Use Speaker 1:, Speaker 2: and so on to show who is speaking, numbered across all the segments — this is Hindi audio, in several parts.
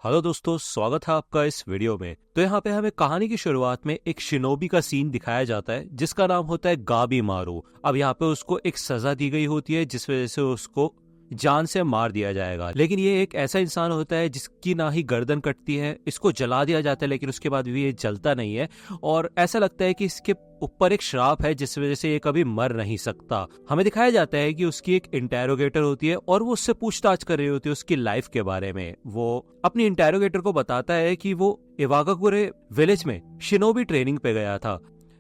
Speaker 1: हेलो दोस्तों, स्वागत है आपका इस वीडियो में। तो यहाँ पे हमें कहानी की शुरुआत में एक शिनोबी का सीन दिखाया जाता है जिसका नाम होता है गाबी मारू। अब यहाँ पे उसको एक सजा दी गई होती है जिस वजह से उसको जान से मार दिया जाएगा। लेकिन ये एक ऐसा इंसान होता है जिसकी ना ही गर्दन कटती है, इसको जला दिया जाता है लेकिन उसके बाद भी ये जलता नहीं है और ऐसा लगता है कि इसके ऊपर एक श्राप है जिस वजह से ये कभी मर नहीं सकता। हमें दिखाया जाता है कि उसकी एक इंटेरोगेटर होती है और वो उससे पूछताछ कर रही होती है उसकी लाइफ के बारे में। वो अपनी इंटेरोगेटर को बताता है कि वो इवागाकुरे विलेज में शिनोबी ट्रेनिंग पे गया था,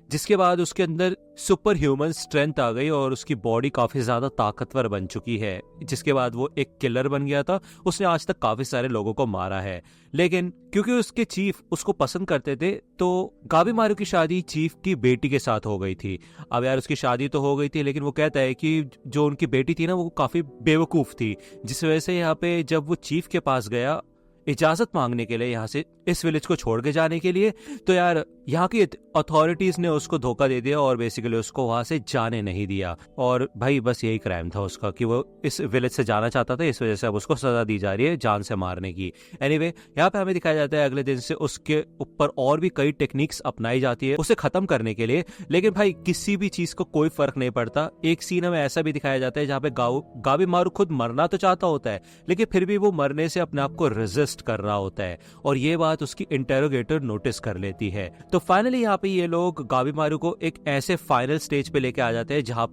Speaker 1: जिसके बाद उसके अंदर सुपर ह्यूमन स्ट्रेंथ आ गई और उसकी बॉडी काफी ज्यादा ताकतवर बन चुकी है। जिसके बाद वो एक किलर बन गया था। उसने आज तक काफी सारे लोगों को मारा है, लेकिन क्योंकि उसके चीफ उसको पसंद करते थे तो गाबी मारू की शादी चीफ की बेटी के साथ हो गई थी। अब यार उसकी शादी तो हो गई थी लेकिन वो कहता है कि जो उनकी बेटी थी ना वो काफी बेवकूफ थी, जिस वजह से यहाँ पे जब वो चीफ के पास गया इजाजत मांगने के लिए यहाँ से इस विलेज को छोड़ के जाने के लिए, तो यार यहाँ की अथॉरिटीज ने उसको धोखा दे दिया और बेसिकली उसको वहां से जाने नहीं दिया। और भाई बस यही क्राइम था उसका कि वो इस विलेज से जाना चाहता था, इस वजह से अब उसको सजा दी जा रही है जान से मारने की। एनीवे यहाँ पे हमें दिखाया जाता है अगले दिन से उसके ऊपर और भी कई टेक्निक्स अपनाई जाती है उसे खत्म करने के लिए, लेकिन भाई किसी भी चीज को कोई फर्क नहीं पड़ता। एक सीन हमें ऐसा भी दिखाया जाता है जहाँ पे गाबी मारू खुद मरना तो चाहता होता है लेकिन फिर भी वो मरने से अपने आप को रेजिस्ट कर रहा होता है और ये बात उसकी इंटेरोगेटर नोटिस कर लेती है। तो फाइनली यहाँ पे ये लोग गाबी मारू को एक ऐसे फाइनल स्टेज पे लेके आ जाते हैं जहाँ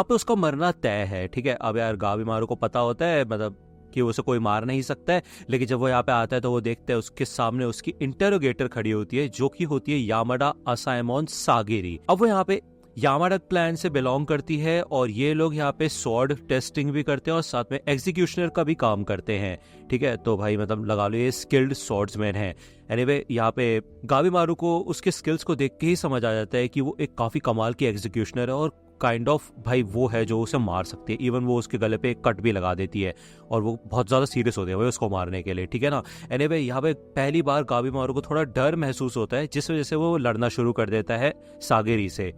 Speaker 1: पे उसका मरना तय है। ठीक है, अब यार गाबी मारू को पता होता है मतलब कि उसे कोई मार नहीं सकता है, लेकिन जब वो यहाँ पे आता है तो वो देखते हैं उसके सामने उसकी इंटेरोगेटर खड़ी होती है जो कि होती है यामाडा असाइमोन सागेरी। अब वो यहाँ पे यामाडा क्लैन से बिलोंग करती है और ये लोग यहाँ पे स्वॉर्ड टेस्टिंग भी करते हैं और साथ में एग्जीक्यूशनर का भी काम करते हैं। ठीक है, तो भाई मतलब लगा लो ये स्किल्ड स्वॉर्ड्समैन है। एनीवे यहाँ पे गाबी मारू को उसके स्किल्स को देख के ही समझ आ जाता है कि वो एक काफी कमाल की एग्जीक्यूशनर है और काइंड ऑफ भाई वो है जो उसे मार सकती है। इवन वो उसके गले पे एक कट भी लगा देती है और वो बहुत ज्यादा सीरियस होते हैं वो उसको मारने के लिए। ठीक है ना। एनीवे यहाँ पे पहली बार गाबी मारू को थोड़ा डर महसूस होता है जिस वजह से वो लड़ना शुरू कर देता है सागेरी से।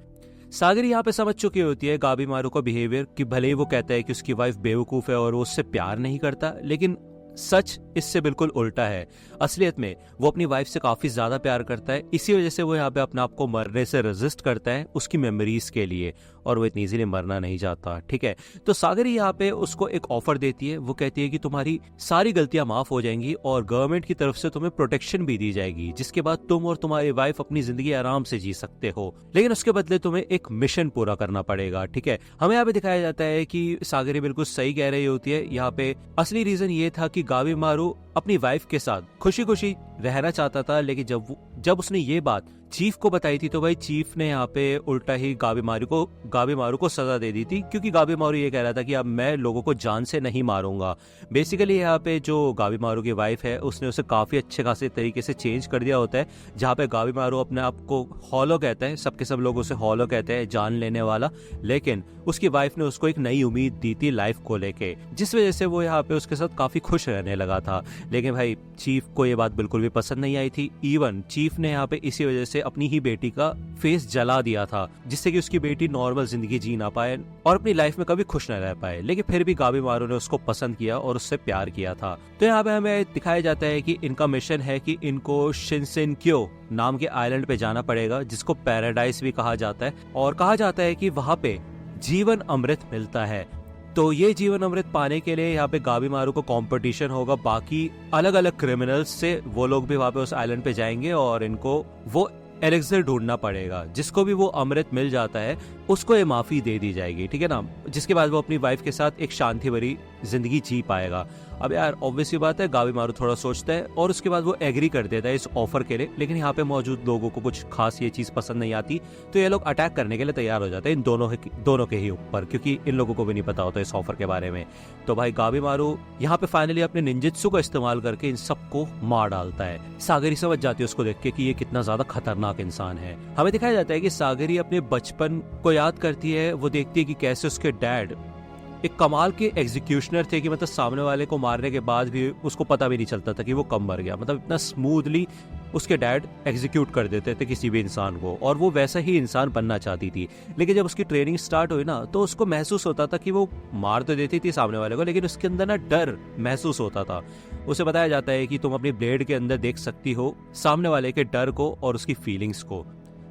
Speaker 1: सागरी यहाँ पे समझ चुकी होती है गाबी मारू का बिहेवियर कि भले ही वो कहता है कि उसकी वाइफ बेवकूफ है और वो उससे प्यार नहीं करता, लेकिन सच इससे बिल्कुल उल्टा है। असलियत में वो अपनी वाइफ से काफी ज्यादा प्यार करता है, इसी वजह से वो यहाँ पे अपने आप को मरने से रेजिस्ट करता है उसकी मेमोरीज के लिए और वो इतनी इजीली मरना नहीं चाहता। ठीक है, तो सागरी यहाँ पे उसको एक ऑफर देती है। वो कहती है कि तुम्हारी सारी गलतियां माफ हो जाएंगी और गवर्नमेंट की तरफ से तुम्हें प्रोटेक्शन भी दी जाएगी, जिसके बाद तुम और तुम्हारी वाइफ अपनी जिंदगी आराम से जी सकते हो, लेकिन उसके बदले तुम्हें एक मिशन पूरा करना पड़ेगा। ठीक है, हमें यहाँ पे दिखाया जाता है कि सागरी बिल्कुल सही कह रही होती है। यहाँ पे असली रीजन ये था कि गाबी मारू अपनी वाइफ के साथ खुशी खुशी रहना चाहता था, लेकिन जब उसने ये बात चीफ को बताई थी तो भाई चीफ ने यहाँ पे उल्टा ही गाबी मारू को सजा दे दी थी, क्योंकि गाबी मारू ये कह रहा था कि अब मैं लोगों को जान से नहीं मारूंगा। बेसिकली यहाँ पे जो गाबी मारू की वाइफ है उसने उसे काफी अच्छे खासे तरीके से चेंज कर दिया होता है। जहाँ पे गाबी मारू अपने आप को हॉलो कहता है, सबके सब लोग उसे हॉलो कहते हैं, जान लेने वाला, लेकिन उसकी वाइफ ने उसको एक नई उम्मीद दी थी लाइफ को लेके, जिस वजह से वो यहाँ पे उसके साथ काफी खुश रहने लगा था। लेकिन भाई चीफ को ये बात बिल्कुल भी पसंद नहीं आई थी। इवन चीफ ने यहाँ पे इसी वजह से अपनी ही बेटी का फेस जला दिया था, जिससे कि उसकी बेटी नॉर्मल जिंदगी जी ना पाए और अपनी लाइफ में कभी खुश न रह पाए। लेकिन फिर भी गाबी मारू ने उसको पसंद किया और उससे प्यार किया था। तो यहाँ पे हमें दिखाया जाता है कि इनका मिशन है कि इनको शिनसेनक्यो नाम के आइलैंड पे जाना पड़ेगा, जिसको पैराडाइस भी कहा जाता है, और कहा जाता है कि वहां पे जीवन अमृत मिलता है। तो ये जीवन अमृत पाने के लिए यहाँ पे गाबी मारू को कंपटीशन होगा बाकी अलग अलग क्रिमिनल्स से। वो लोग भी वहां पे उस आइलैंड पे जाएंगे और इनको वो एलेक्सर ढूंढना पड़ेगा। जिसको भी वो अमृत मिल जाता है उसको ये माफी दे दी जाएगी। ठीक है ना, जिसके बाद वो अपनी वाइफ के साथ एक शांति भरी जिंदगी जी पाएगा। अब यार ऑब्वियसली बात है गाबी मारू थोड़ा सोचता है और उसके बाद वो एग्री कर देता है इस ऑफर के लिए, लेकिन यहाँ पे मौजूद लोगों को कुछ खास ये चीज पसंद नहीं आती, तो ये लोग अटैक करने के लिए तैयार हो जाते हैं इन दोनों के ही ऊपर, क्योंकि इन लोगों को भी नहीं पता होता इस ऑफर के बारे में। तो भाई गाबी मारू यहाँ पे फाइनली अपने निंजित्सु का इस्तेमाल करके इन सबको मार डालता है। सागरी समझ जाती है उसको देख के कि ये कितना ज्यादा खतरनाक इंसान है। हमें दिखाया जाता है कि सागरी अपने बचपन को याद करती है। वो देखती है कि कैसे उसके डैड एक कमाल के एग्जीक्यूशनर थे कि मतलब सामने वाले को मारने के बाद भी उसको पता भी नहीं चलता था कि वो कब मर गया। मतलब इतना स्मूथली उसके डैड एग्जीक्यूट कर देते थे किसी भी इंसान को, और वो वैसा ही इंसान बनना चाहती थी। लेकिन जब उसकी ट्रेनिंग स्टार्ट हुई ना तो उसको महसूस होता था कि वो मार तो देती थी सामने वाले को, लेकिन उसके अंदर ना डर महसूस होता था। उसे बताया जाता है कि तुम अपनी ब्लेड के अंदर देख सकती हो सामने वाले के डर को और उसकी फीलिंग्स को।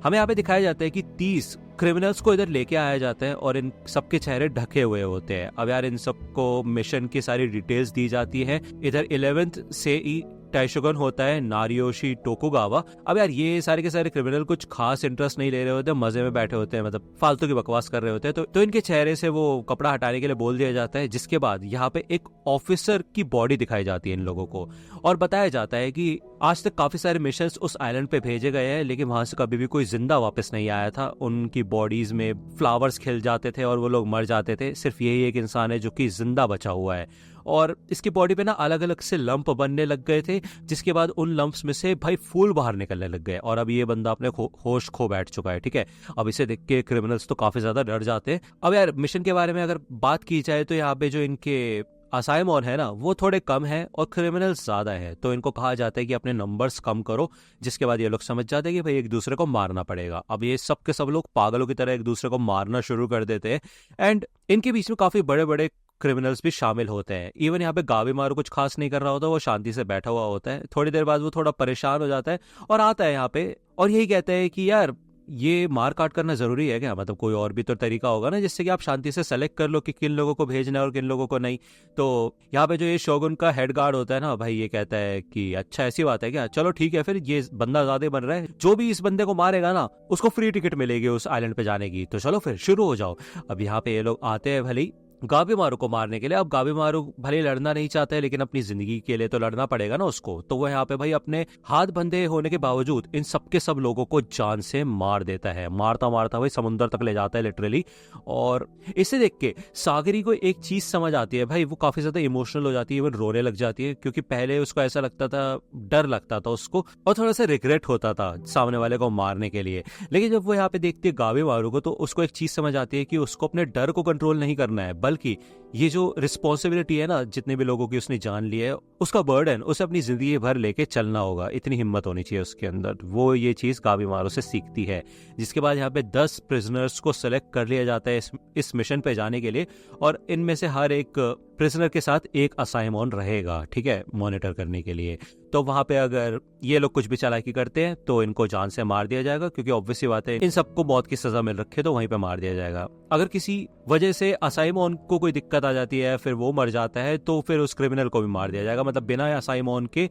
Speaker 1: हमें यहाँ पे दिखाया जाता है कि 30 क्रिमिनल्स को इधर लेके आया जाता है और इन सबके चेहरे ढके हुए होते हैं। अब यार इन सबको मिशन की सारी डिटेल्स दी जाती है। इधर 11th से ही टाइशोगन होता है नारियोशी टोकुगावा। अब यार ये सारे के सारे क्रिमिनल कुछ खास इंटरेस्ट नहीं ले रहे होते, मजे में बैठे होते हैं, मतलब फालतू की बकवास कर रहे होते हैं। तो इनके चेहरे से वो कपड़ा हटाने के लिए बोल दिया जाता है, जिसके बाद यहाँ पे एक ऑफिसर की बॉडी दिखाई जाती है इन लोगों को और बताया जाता है कि आज तक काफी सारे मिशंस उस आइलैंड पे भेजे गए हैं, लेकिन वहां से कभी भी कोई जिंदा वापस नहीं आया था। उनकी बॉडीज में फ्लावर्स खिल जाते थे और वो लोग मर जाते थे। सिर्फ यही एक इंसान है जो कि जिंदा बचा हुआ है और इसकी बॉडी पे ना अलग अलग से लंप बनने लग गए थे, जिसके बाद उन लंप्स में से भाई फूल बाहर निकलने लग गए और अब ये बंदा अपने होश खो बैठ चुका है। ठीक है, अब इसे देख के क्रिमिनल्स तो काफी ज्यादा डर जाते हैं। अब यार मिशन के बारे में अगर बात की जाए तो यहाँ पे जो इनके असाइमन है ना वो थोड़े कम है और क्रिमिनल्स ज्यादा है, तो इनको कहा जाता है कि अपने नंबर्स कम करो, जिसके बाद ये लोग समझ जाते हैं कि भाई एक दूसरे को मारना पड़ेगा। अब ये सब के सब लोग पागलों की तरह एक दूसरे को मारना शुरू कर देते हैं एंड इनके बीच में काफी बड़े बड़े क्रिमिनल्स भी शामिल होते हैं। इवन यहाँ पे गाबीमारू कुछ खास नहीं कर रहा होता, वो शांति से बैठा हुआ होता है। थोड़ी देर बाद वो थोड़ा परेशान हो जाता है और आता है यहाँ पे और यही कहता है कि यार ये मार काट करना जरूरी है क्या, मतलब कोई और भी तो तरीका होगा ना जिससे कि आप शांति से सेलेक्ट कर लो कि किन लोगों को भेजना है और किन लोगों को नहीं। तो यहाँ पे जो ये शोगुन का हेड गार्ड होता है ना भाई, ये कहता है कि अच्छा ऐसी बात है क्या, चलो ठीक है, फिर ये बंदा ज्यादा बन रहा है, जो भी इस बंदे को मारेगा ना उसको फ्री टिकट मिलेगी उस आइलैंड पे जाने की, तो चलो फिर शुरू हो जाओ। अब यहाँ पे ये लोग आते हैं भले गाबीमारू को मारने के लिए। अब गाबीमारू भले लड़ना नहीं चाहता है लेकिन अपनी जिंदगी के लिए तो लड़ना पड़ेगा ना उसको, तो वो यहाँ पे भाई अपने हाथ बंधे होने के बावजूद इन सबके सब लोगों को जान से मार देता है। मारता मारता भाई समुद्र तक ले जाता है लिटरली। और इसे देख के सागरी को एक चीज समझ आती है भाई, वो काफी ज्यादा इमोशनल हो जाती है, वो रोने लग जाती है, क्योंकि पहले उसको ऐसा लगता था, डर लगता था उसको और थोड़ा सा रिग्रेट होता था सामने वाले को मारने के लिए। लेकिन जब वो यहाँ पे देखती है गाबीमारू को तो उसको एक चीज समझ आती है कि उसको अपने डर को कंट्रोल नहीं करना है, बल्कि ये जो रिस्पॉन्सिबिलिटी है ना, जितने भी लोगों की उसने जान ली है, उसका बर्डन उसे अपनी जिंदगी भर लेके चलना होगा। इतनी हिम्मत होनी चाहिए उसके अंदर। वो ये चीज गाबीमारू से सीखती है, जिसके बाद यहाँ पे 10 प्रिजनर्स को सेलेक्ट कर लिया जाता है इस मिशन पे जाने के लिए और इनमें से हर एक प्रिजनर के साथ एक असाइमन रहेगा, ठीक है, मॉनिटर करने के लिए। तो वहां पे अगर ये लोग कुछ भी चालाकी करते हैं तो इनको जान से मार दिया जाएगा, क्योंकि ऑब्वियस सी बात है इन सबको मौत की सजा मिल रखी है, तो वहीं पे मार दिया जाएगा। अगर किसी वजह से असाइमन को कोई दिक्कत आ जाती है, फिर वो मर जाता है, तो फिर उस क्रिमिनल को भी मार दिया जाएगा, मतलब बिना असाइमन के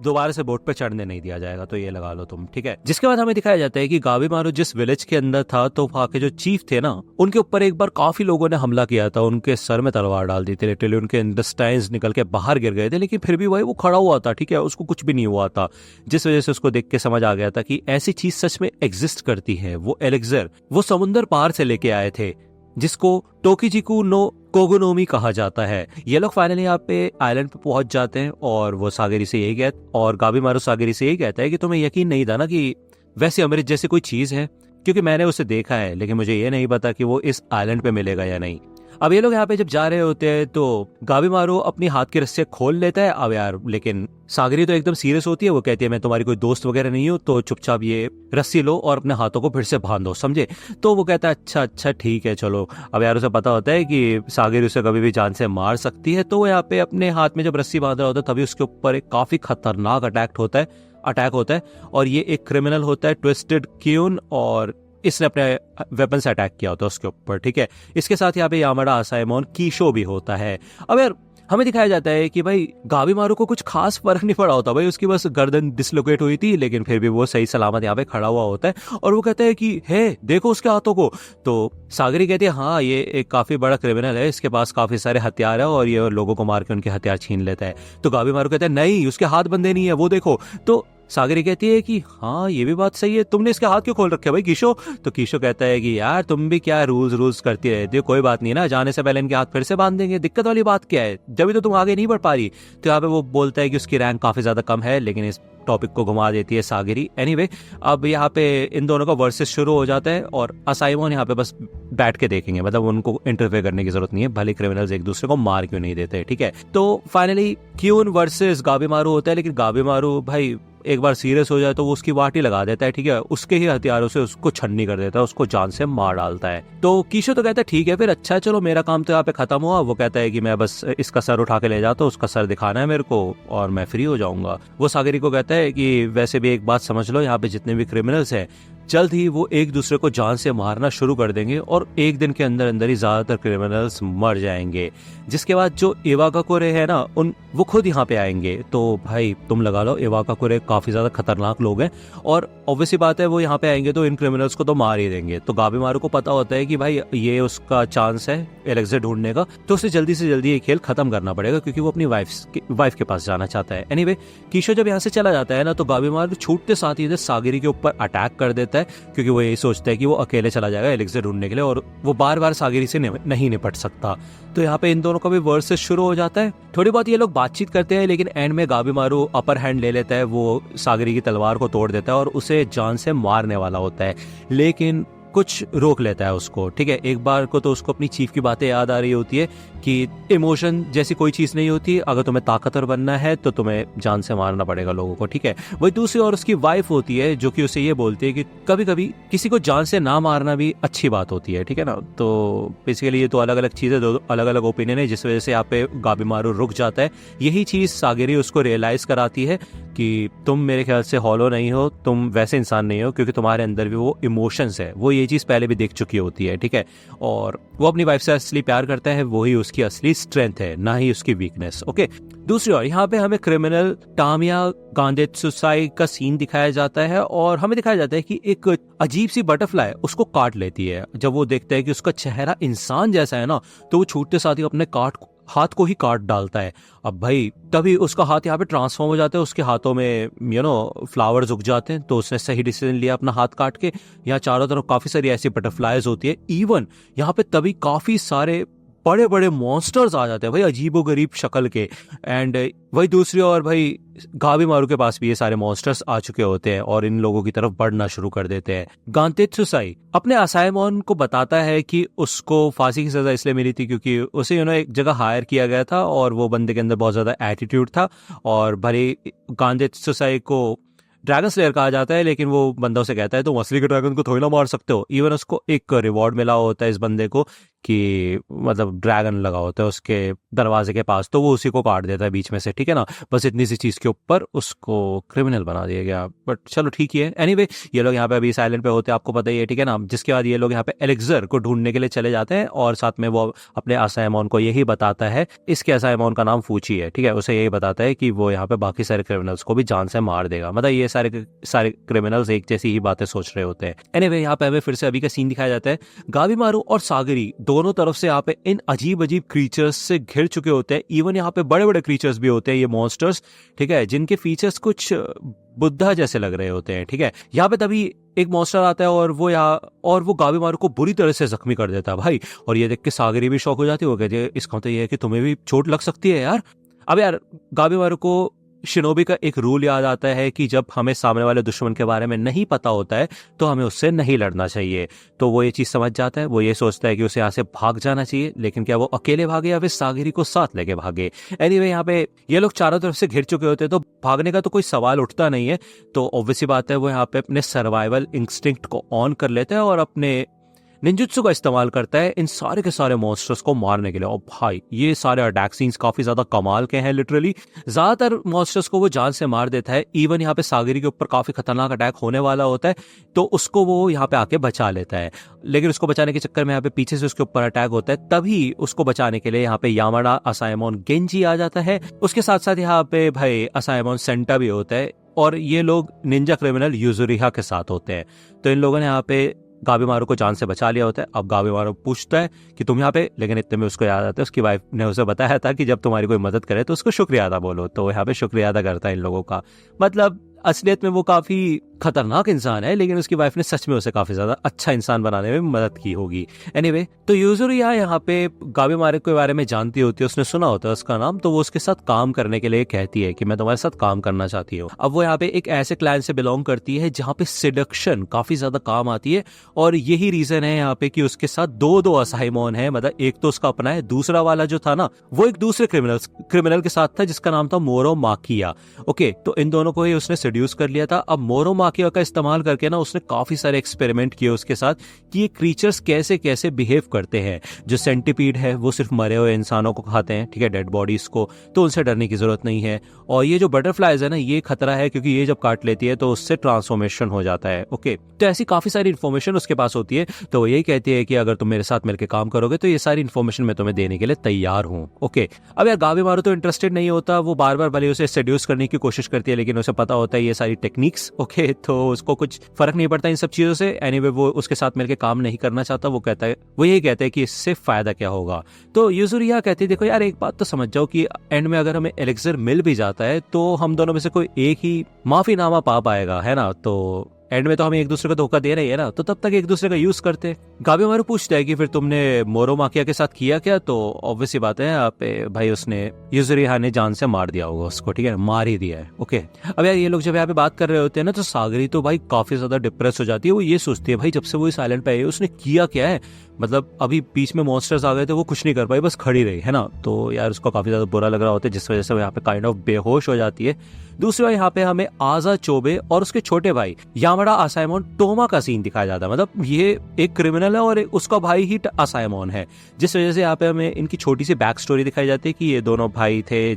Speaker 1: दोबारा से बोट पे चढ़ने नहीं दिया जाएगा, तो ये लगा लो तुम, ठीक है। जिसके बाद हमें दिखाया जाता है कि गाबीमारू जिस विलेज के अंदर था तो वहां के जो चीफ थे ना, उनके ऊपर एक बार काफी लोगों ने हमला किया था, उनके सर में तलवार डाल दी थी, लिटरली उनके इंटेस्टाइन्स निकल के बाहर गिर गए थे, लेकिन फिर भी भाई वो खड़ा हुआ था, ठीक है, उसको कुछ भी नहीं हुआ था, जिस वजह से उसको देख के समझ आ गया था कि ऐसी चीज सच में एग्जिस्ट करती है। वो एलेक्जर, वो समुद्र पार से लेके आए थे, जिसको टोकीजिकू नो कोगोनोमी कहा जाता है। ये लोग फाइनली यहाँ पे आइलैंड पे पहुंच जाते हैं और वो सागरी से यही कहता, और गाबीमारू सागरी से यही कहता है कि तुम्हें यकीन नहीं था ना कि वैसे अमृत जैसी कोई चीज है, क्योंकि मैंने उसे देखा है, लेकिन मुझे ये नहीं पता कि वो इस आइलैंड पे मिलेगा या नहीं। अब ये लोग यहाँ पे जब जा रहे होते हैं तो गाबीमारू अपनी हाथ की रस्सी खोल लेता है। अब यार लेकिन सागरी तो एकदम सीरियस होती है, वो कहती है मैं तुम्हारी कोई दोस्त वगैरह नहीं हूँ, तो चुपचाप ये रस्सी लो और अपने हाथों को फिर से बांधो, समझे। तो वो कहता है अच्छा अच्छा ठीक है चलो। अब यार उसे पता होता है कि सागरी उसे कभी भी जान से मार सकती है, तो वो यहाँ पे अपने हाथ में जब रस्सी बांध रहा होता है तभी उसके ऊपर एक काफी खतरनाक अटैक होता है और ये एक क्रिमिनल होता है ट्विस्टेड क्यून, और इसने अपने वेपन से अटैक किया होता है उसके ऊपर, ठीक है। इसके साथ यहाँ पे यामाडा असाइमन कीशो भी होता है। अब यार हमें दिखाया जाता है कि भाई गाबीमारू को कुछ खास फर्क नहीं पड़ा होता, भाई उसकी बस गर्दन डिसलोकेट हुई थी, लेकिन फिर भी वो सही सलामत यहाँ पे खड़ा हुआ होता है और वो कहता है कि है देखो उसके हाथों को। तो सागरी कहती है हाँ ये एक काफी बड़ा क्रिमिनल है, इसके पास काफी सारे हथियार है और ये लोगों को मार के उनके हथियार छीन लेता है। तो गाबीमारू कहता है नहीं उसके हाथ बंधे नहीं है, वो देखो। तो सागरी कहती है कि हाँ ये भी बात सही है, तुमने इसके हाथ क्यों खोल रखे भाई कीशो। तो कीशो कहता है कि यार तुम भी क्या रूल्स करती रहती हो, कोई बात नहीं ना, जाने से पहले इनके हाथ फिर से बांध देंगे, दिक्कत वाली बात क्या है, जब तो तुम आगे नहीं बढ़ पा रही। तो यहाँ पे वो बोलता है कि उसकी रैंक काफी ज्यादा कम है, लेकिन इस टॉपिक को घुमा देती है सागरी। एनीवे अब यहाँ पे इन दोनों का वर्सेस शुरू हो जाता है और असाइमन यहाँ पे बस बैठ के देखेंगे, मतलब उनको इंटरफेयर करने की जरूरत नहीं है, भले क्रिमिनल्स एक दूसरे को मार क्यों नहीं देते, ठीक है। तो फाइनली क्यून वर्सेस गाबीमारू होता है, लेकिन गाबीमारू भाई एक बार सीरियस हो जाए तो वो उसकी वाटी लगा देता है, ठीक है, उसके ही हथियारों से उसको छन्नी कर देता है, उसको जान से मार डालता है। तो कीशो तो कहता है ठीक है फिर, अच्छा है चलो मेरा काम तो यहाँ पे खत्म हुआ। वो कहता है कि मैं बस इसका सर उठा के ले जाता हूँ, उसका सर दिखाना है मेरे को और मैं फ्री हो जाऊंगा। वो सागरी को कहता है कि वैसे भी एक बात समझ लो, यहाँ पे जितने भी क्रिमिनल्स हैं जल्द ही वो एक दूसरे को जान से मारना शुरू कर देंगे और एक दिन के अंदर अंदर ही ज्यादातर क्रिमिनल्स मर जाएंगे। जिसके बाद जो इवाकाकुरे है ना, वो खुद यहाँ पे आएंगे। तो भाई तुम लगा लो, इवाकाकुरे काफी ज्यादा खतरनाक लोग हैं और ऑब्वियसली बात है वो यहाँ पे आएंगे तो इन क्रिमिनल्स को तो मार ही देंगे। तो गाबीमारू को पता होता है कि भाई ये उसका चांस है एलेक्से ढूंढने का, तो उसे जल्दी से जल्दी ये खेल खत्म करना पड़ेगा क्योंकि वो अपनी वाइफ के पास जाना चाहता है। एनीवे कीशो जब यहाँ से चला जाता है ना, तो गाबीमारू छूटते साथ ही सागरी के ऊपर अटैक कर देता है क्योंकि वो यही सोचता है कि वो अकेले चला जाएगा एलेक्से ढूंढने के लिए और वो बार बार सागरी से नहीं निपट सकता। तो यहाँ पे इन दोनों का भी वर्सेस शुरू हो जाता है। थोड़ी बहुत ये लोग बातचीत करते हैं लेकिन एंड में गाबीमारू अपर हैंड ले लेता है, वो सागरी की तलवार को तोड़ देता है और उसे जान से मारने वाला होता है, लेकिन कुछ रोक लेता है उसको। ठीक है, एक बार को तो उसको अपनी चीफ की बातें याद आ रही होती है कि इमोशन जैसी कोई चीज नहीं होती, अगर तुम्हें ताकतवर बनना है तो तुम्हें जान से मारना पड़ेगा लोगों को। ठीक है, वही दूसरी ओर उसकी वाइफ होती है जो कि उसे ये बोलती है कि कभी कभी किसी को जान से ना मारना भी अच्छी बात होती है। ठीक है ना, तो बेसिकली ये तो अलग अलग चीजें, दो अलग अलग ओपिनियन है, जिस वजह से यहाँ पे गाबीमारू रुक जाता है। यही चीज सागरी उसको रियलाइज कराती है कि तुम मेरे ख्याल से हॉलो नहीं हो, तुम वैसे इंसान नहीं हो क्योंकि तुम्हारे अंदर भी वो इमोशंस है। वो ये चीज पहले भी देख चुकी होती है। ठीक है, और वो अपनी वाइफ से असली प्यार करता है, वही उसकी असली स्ट्रेंथ है, ना ही उसकी वीकनेस। ओके, दूसरी ओर यहाँ पे हमें क्रिमिनल टामिया गांडेत्सुसाई का सीन दिखाया जाता है और हमें दिखाया जाता है कि एक अजीब सी बटरफ्लाई उसको काट लेती है। जब वो देखता है कि उसका चेहरा इंसान जैसा है ना, तो वो छूटते साथ ही अपने हाथ को ही काट डालता है। अब भाई तभी उसका हाथ यहाँ पे ट्रांसफॉर्म हो जाता है, उसके हाथों में फ्लावर्स उग जाते हैं। तो उसने सही डिसीजन लिया अपना हाथ काट के। यहाँ चारों तरफ काफी सारी ऐसी बटरफ्लाईज होती है। इवन यहाँ पे तभी काफी सारे बड़े बड़े मॉन्स्टर्स आ जाते हैं भाई, अजीबोगरीब शक्ल के। एंड वही दूसरी ओर भाई गाबीमारू के पास भी ये सारे मॉन्स्टर्स आ चुके होते हैं और इन लोगों की तरफ बढ़ना शुरू कर देते हैं। गांतेत्सुसाई अपने असाइमोन को बताता है कि उसको फांसी की सजा इसलिए मिली थी क्योंकि उसे एक जगह हायर किया गया था और वो बंदे के अंदर बहुत ज्यादा एटीट्यूड था। और भले गांतेत्सुसाई को ड्रैगन स्लेयर कहा जाता है, लेकिन वो बंदा उसे कहता है तुम असली के ड्रैगन को थोड़ी ना मार सकते हो। इवन उसको एक रिवॉर्ड मिला होता है इस बंदे को कि मतलब ड्रैगन लगा होता है उसके दरवाजे के पास, तो वो उसी को काट देता है बीच में से। ठीक है ना, बस इतनी सी चीज के ऊपर उसको क्रिमिनल बना दिया गया, बट चलो ठीक ही है। एनीवे ये लोग यहाँ पे अभी साइलेंट पे होते हैं, आपको पता ही है। ठीक है ना, जिसके बाद ये लोग यहाँ पे एलेक्सर को ढूंढने के लिए चले जाते हैं और साथ में वो अपने असाइमोन को यही बताता है, इसके असाइमोन का नाम फूची है। ठीक है, उसे यही बताता है कि वो यहाँ पे बाकी सारे क्रिमिनल्स को भी जान से मार देगा। मतलब ये सारे क्रिमिनल्स एक जैसी ही बातें सोच रहे होते हैं। एनीवे यहाँ पे हमें फिर से अभी का सीन दिखाया जाता है। गाबीमारू और सागरी दोनों तरफ से यहाँ पे इन अजीब अजीब क्रीचर्स से घिर चुके होते हैं। इवन यहाँ पे बड़े बड़े क्रीचर्स भी होते हैं, ये मॉन्स्टर्स। ठीक है, जिनके फीचर्स कुछ बुद्धा जैसे लग रहे होते हैं। ठीक है, यहाँ पे तभी एक मॉन्स्टर आता है और वो गाबीमारू को बुरी तरह से जख्मी कर देता है भाई। और ये देख के सागरी भी शौक हो जाती है, वो कहती है इसका तो ये है कि तुम्हें भी चोट लग सकती है यार। अब यार गाबीमारू को शिनोबी का एक रूल याद आता है कि जब हमें सामने वाले दुश्मन के बारे में नहीं पता होता है तो हमें उससे नहीं लड़ना चाहिए। तो वो ये चीज समझ जाता है, वो ये सोचता है कि उसे यहाँ से भाग जाना चाहिए, लेकिन क्या वो अकेले भागे या फिर सागरी को साथ लेके भागे। एनीवे यहाँ पे ये लोग चारों तरफ से घिर चुके होते हैं, तो भागने का तो कोई सवाल उठता नहीं है। तो ऑब्वियसली बात है वो यहाँ पे अपने सर्वाइवल इंस्टिंक्ट को ऑन कर लेता है और अपने निंजुत्सु का इस्तेमाल करता है इन सारे के सारे मॉन्स्टर्स को मारने के लिए। और भाई ये सारे अटैक सीन्स काफी ज्यादा कमाल के हैं। लिटरली ज्यादातर मॉन्स्टर्स को वो जान से मार देता है। इवन यहाँ पे सागरी के ऊपर काफी खतरनाक अटैक होने वाला होता है, तो उसको वो यहाँ पे आके बचा लेता है। लेकिन उसको बचाने के चक्कर में यहाँ पे पीछे से उसके ऊपर अटैक होता है। तभी उसको बचाने के लिए यहाँ पे यामाडा असाइमोन गेंजी आ जाता है। उसके साथ साथ यहाँ पे भाई असाइमोन सेंटा भी होता है और ये लोग निंजा क्रिमिनल यूजुरिहा के साथ होते हैं। तो इन लोगों ने यहाँ पे गाबीमारू को जान से बचा लिया होता है। अब गाबीमारू पूछता है कि तुम यहाँ पे, लेकिन इतने में उसको याद आता है उसकी वाइफ ने उसे बताया था कि जब तुम्हारी कोई मदद करे तो उसको शुक्रिया अदा बोलो। तो यहाँ पे शुक्रिया अदा करता है इन लोगों का। मतलब असलियत में वो काफी खतरनाक इंसान है, लेकिन उसकी वाइफ ने सच में उसे काफी ज्यादा अच्छा इंसान बनाने में मदद की होगी। एनीवे, तो यूजुरिया यहाँ पे गाबी मारू के बारे में जानती होती है, उसने सुना होता है उसका नाम, तो वो उसके साथ काम करने के लिए कहती है कि मैं तुम्हारे साथ काम करना चाहती हूँ। अब वो यहाँ पे एक ऐसे क्लैन से बिलोंग करती है जहाँ पे सिडक्शन काफी ज्यादा काम आती है, और यही रीजन है यहाँ पे कि उसके साथ दो असाइमोन है। मतलब एक तो उसका अपना है, दूसरा वाला जो था ना वो एक दूसरे क्रिमिनल के साथ था जिसका नाम था मोरो माकिया। ओके, तो इन दोनों को ही उसने सेड्यूस कर लिया था। अब मोरो माकिया का इस्तेमाल करके ना उसने काफी सारे एक्सपेरिमेंट किए उसके साथ कि ये क्रीचर्स कैसे कैसे बिहेव करते हैं। जो सेंटीपीड है वो सिर्फ मरे हुए इंसानों को खाते हैं, ठीक है, डेड बॉडीज को, तो उनसे डरने की जरूरत नहीं है। और ये जो बटरफ्लाइज है ना, ये खतरा है क्योंकि ये जब काट लेती है तो उससे ट्रांसफॉर्मेशन हो जाता है। ओके, तो ऐसी काफी सारी इन्फॉर्मेशन उसके पास होती है। तो वो यही कहती है कि अगर तुम मेरे साथ मिलकर काम करोगे तो ये सारी इन्फॉर्मेशन मैं तुम्हें देने के लिए तैयार हूँ। ओके, अब यार गाबी मारू तो इंटरेस्टेड नहीं होता, वो बार बार भले उसे सेड्यूस करने की कोशिश करती है, लेकिन उसे पता होता है ये सारी टेक्निक्स। ओके, तो उसको कुछ फर्क नहीं पड़ता इन सब चीजों से। एनीवे, वो उसके साथ मिलकर काम नहीं करना चाहता। वो यही कहता है कि इससे फायदा क्या होगा। तो यूजुरिया कहती है देखो यार, एक बात तो समझ जाओ कि एंड में अगर हमें एलेक्सर मिल भी जाता है तो हम दोनों में से कोई एक ही माफीनामा पा पाएगा, है ना। तो एंड में तो हम एक दूसरे को धोखा दे रहे हैं ना, तो तब तक एक दूसरे का यूज करते। गाबी मारू पूछता है कि फिर तुमने मोरो माकिया के साथ किया क्या? तो ऑब्वियस सी बात है यहाँ पे भाई उसने यूजुरिया ने जान से मार दिया होगा उसको, ठीक है, मार ही दिया है। ओके, अब यार ये लोग जब यहाँ पे बात कर रहे होते हैं ना, तो सागरी तो भाई काफी ज्यादा डिप्रेस हो जाती है। वो ये सोचती है भाई जब से वो इस आइलैंड पे आई है उसने किया क्या है, मतलब अभी बीच में मॉन्स्टर्स आ गए थे, वो कुछ नहीं कर पाई, बस खड़ी रही, है ना। तो यार उसको काफी ज्यादा बुरा लग रहा होता है, जिस वजह से वो यहाँ पे काइंड ऑफ बेहोश हो जाती है। दूसरी बार यहाँ पे हमें आजा चोबे और उसके छोटे भाई यामाडा असाइमोन टोमा का सीन दिखाया जाता है। मतलब ये एक क्रिमिनल है और उसका भाई ही असाइमोन है, जिस वजह से यहाँ पे हमें इनकी छोटी सी बैक स्टोरी दिखाई जाती है कि ये दोनों भाई थे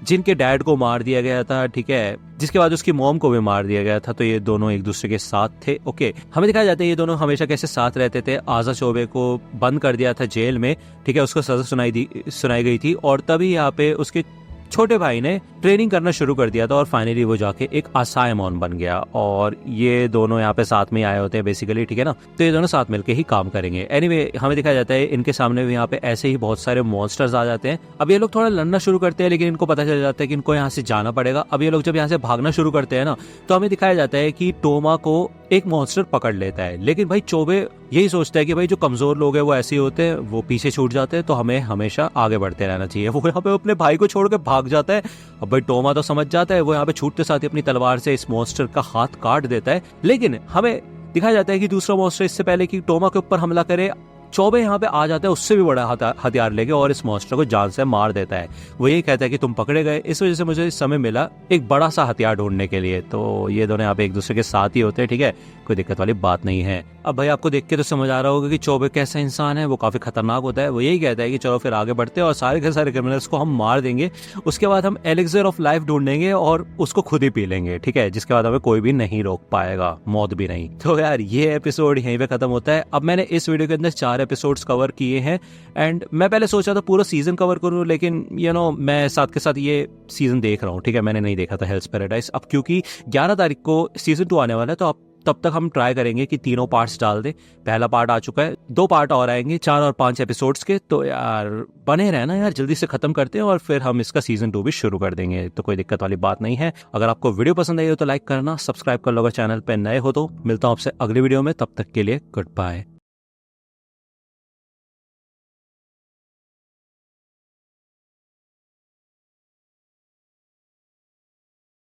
Speaker 1: जिनके डैड को मार दिया गया था, ठीक है, जिसके बाद उसकी मॉम को भी मार दिया गया था। तो ये दोनों एक दूसरे के साथ थे। ओके, हमें दिखाया जाता है ये दोनों हमेशा कैसे साथ रहते थे। आजा चोबे को बंद कर दिया था जेल में, ठीक है, उसको सजा सुनाई गई थी, और तभी यहाँ पे उसके छोटे भाई ने ट्रेनिंग करना शुरू कर दिया था, और फाइनली वो जाके एक असाइमोन बन गया। और ये दोनों यहाँ पे साथ में आए होते हैं बेसिकली, ठीक है ना। तो ये दोनों साथ मिलके ही काम करेंगे। एनीवे, हमें दिखाया जाता है इनके सामने भी यहाँ पे ऐसे ही बहुत सारे मॉन्स्टर्स आ जाते हैं। अब ये लोग थोड़ा लड़ना शुरू करते हैं, लेकिन इनको पता चल जाता है कि इनको यहाँ से जाना पड़ेगा। अब ये लोग जब यहाँ से भागना शुरू करते हैं ना, तो हमें दिखाया जाता है कि टोमा को एक मॉन्स्टर पकड़ लेता है, लेकिन भाई चोबे यही सोचता है कि भाई जो कमजोर लोग हैं वो ऐसे ही होते हैं, वो पीछे छूट जाते हैं, तो हमें हमेशा आगे बढ़ते रहना चाहिए। वो यहाँ पे अपने भाई को छोड़ के भाग जाता है। अब भाई टोमा तो समझ जाता है, वो यहाँ पे छूटते साथ ही अपनी तलवार से इस मॉन्स्टर का हाथ काट देता है। लेकिन हमें दिखाया जाता है कि दूसरा मॉन्स्टर इससे पहले कि टोमा के ऊपर हमला करे, चौबे यहाँ पे आ जाता है उससे भी बड़ा हथियार लेके, और इस मॉन्स्टर को जान से मार देता है। वो यही कहता है कि तुम पकड़े गए, इस वजह से मुझे इस समय मिला एक बड़ा सा हथियार ढूंढने के लिए। तो ये दोनों यहाँ पे एक दूसरे के साथ ही होते हैं, ठीक है, कोई दिक्कत वाली बात नहीं है। अब भाई आपको देख के तो समझ आ रहा होगा कि चौबे कैसा इंसान है, वो काफी खतरनाक होता है। वो यही कहता है कि चलो फिर आगे बढ़ते हैं और सारे के सारे क्रिमिनल्स को हम मार देंगे, उसके बाद हम एलिक्सर ऑफ लाइफ ढूंढेंगे और उसको खुद ही पी लेंगे, ठीक है, जिसके बाद हमें कोई भी नहीं रोक पाएगा, मौत भी नहीं। तो यार ये एपिसोड यहीं पे खत्म होता है। अब मैंने इस वीडियो के अंदर 4 एपिसोड्स कवर किए हैं, एंड मैं पहले सोचा था पूरा सीजन कवर करूं, लेकिन मैं साथ के साथ ये सीजन देख रहा हूं, ठीक है, मैंने नहीं देखा था हेल्स पैराडाइज। अब क्योंकि 11 तारीख को सीजन 2 आने वाला है, तो अब तब तक हम ट्राई करेंगे कि तीनों पार्ट्स डाल दे। पहला पार्ट आ चुका है, 2 पार्ट और आएंगे, 4 और 5 एपिसोड्स के। तो यार बने रहना यार, जल्दी से खत्म करते हैं और फिर हम इसका सीजन 2 भी शुरू कर देंगे, तो कोई दिक्कत वाली बात नहीं है। अगर आपको वीडियो पसंद आई हो तो लाइक करना, सब्सक्राइब कर लो अगर चैनल पे नए हो तो। मिलता हूं आपसे अगली वीडियो में, तब तक के लिए गुड बाय।